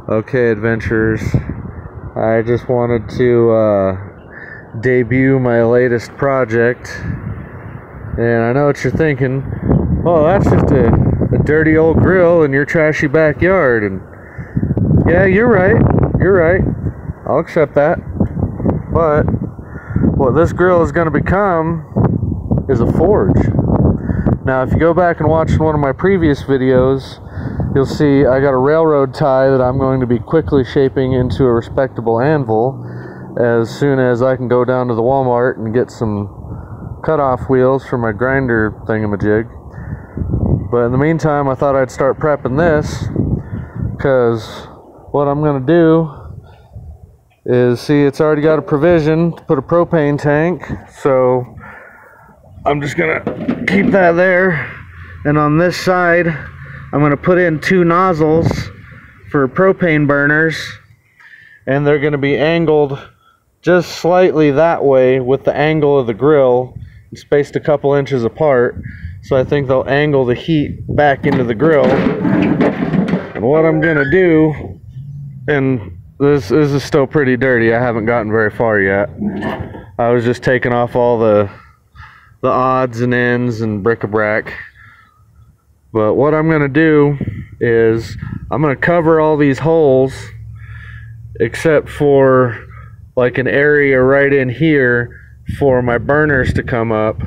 Okay, adventurers, I just wanted to debut my latest project, and I know what you're thinking. Oh, that's just a dirty old grill in your trashy backyard. And yeah, you're right, I'll accept that. But what this grill is going to become is a forge. Now, if you go back and watch one of my previous videos, you'll see I got a railroad tie that I'm going to be quickly shaping into a respectable anvil as soon as I can go down to the Walmart and get some cutoff wheels for my grinder thingamajig. But in the meantime, I thought I'd start prepping this, because what I'm going to do is, see, it's already got a provision to put a propane tank, so I'm just going to keep that there. And on this side, I'm going to put in 2 nozzles for propane burners, and they're going to be angled just slightly that way with the angle of the grill, and spaced a couple inches apart, so I think they'll angle the heat back into the grill. And what I'm going to do, and this is still pretty dirty, I haven't gotten very far yet. I was just taking off all the odds and ends and bric-a-brac. But what I'm going to do is I'm going to cover all these holes except for like an area right in here for my burners to come up,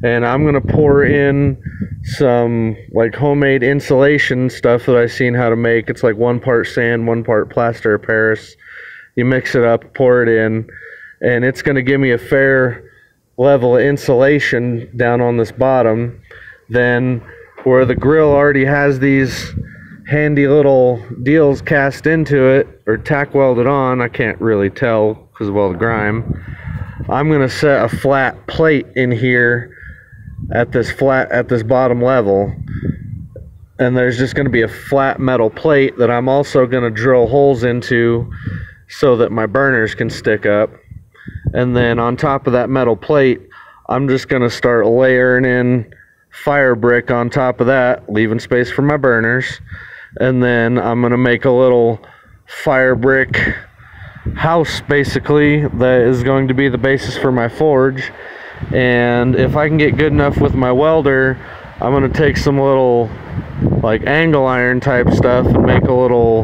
and I'm going to pour in some like homemade insulation stuff that I've seen how to make. It's like 1 part sand, 1 part plaster of Paris. You mix it up, pour it in, and it's going to give me a fair level of insulation down on this bottom. Then where the grill already has these handy little deals cast into it or tack welded on, I can't really tell because of all the grime, I'm going to set a flat plate in here at this bottom level, and there's just going to be a flat metal plate that I'm also going to drill holes into so that my burners can stick up. And then on top of that metal plate, I'm just going to start layering in fire brick on top of that, leaving space for my burners. And then I'm going to make a little fire brick house basically that is going to be the basis for my forge. And if I can get good enough with my welder, I'm going to take some little like angle iron type stuff and make a little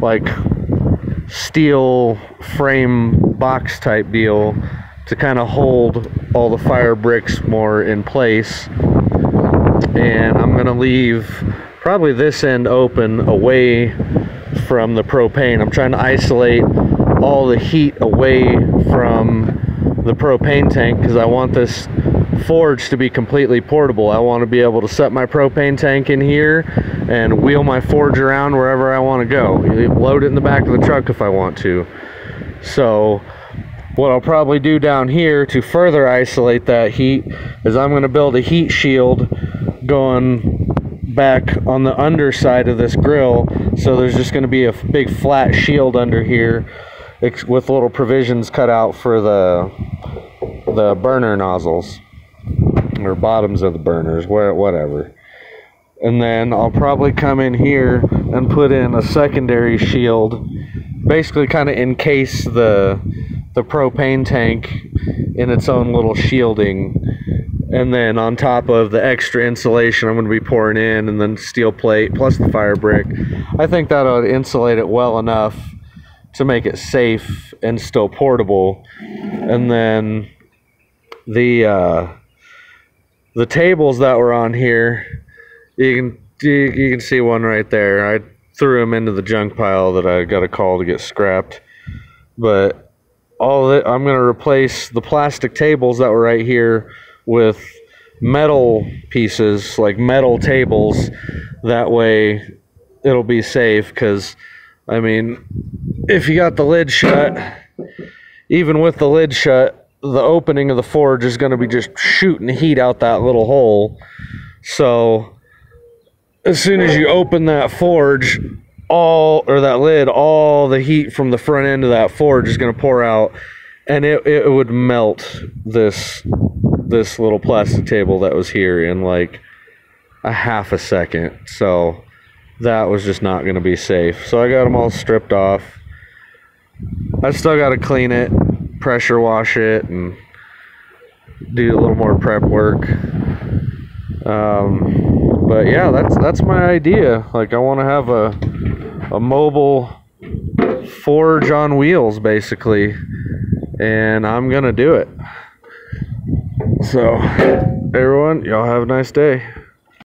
like steel frame box type deal to kind of hold all the fire bricks more in place. And I'm going to leave probably this end open away from the propane. I'm trying to isolate all the heat away from the propane tank because I want this forge to be completely portable. I want to be able to set my propane tank in here and wheel my forge around wherever I want to go. Load it in the back of the truck if I want to. So what I'll probably do down here to further isolate that heat is I'm going to build a heat shield going back on the underside of this grill, so there's just going to be a big flat shield under here with little provisions cut out for the burner nozzles or bottoms of the burners, whatever. And then I'll probably come in here and put in a secondary shield, basically kind of encase the propane tank in its own little shielding. And then on top of the extra insulation I'm going to be pouring in, and then steel plate plus the fire brick, I think that'll insulate it well enough to make it safe and still portable. And then the tables that were on here, you can see one right there. I threw them into the junk pile that I got a call to get scrapped. But all of it, I'm going to replace the plastic tables that were right here with metal pieces, like metal tables. That way it'll be safe, because I mean, if you got the lid shut, even with the lid shut, the opening of the forge is going to be just shooting heat out that little hole. So as soon as you open that forge, that lid, all the heat from the front end of that forge is going to pour out, and it would melt this little plastic table that was here in like a half a second. So that was just not going to be safe. So I got them all stripped off. I still got to clean it, pressure wash it, and do a little more prep work. But yeah, that's my idea. Like, I want to have a mobile forge on wheels, basically, and I'm gonna do it. So everyone, y'all have a nice day.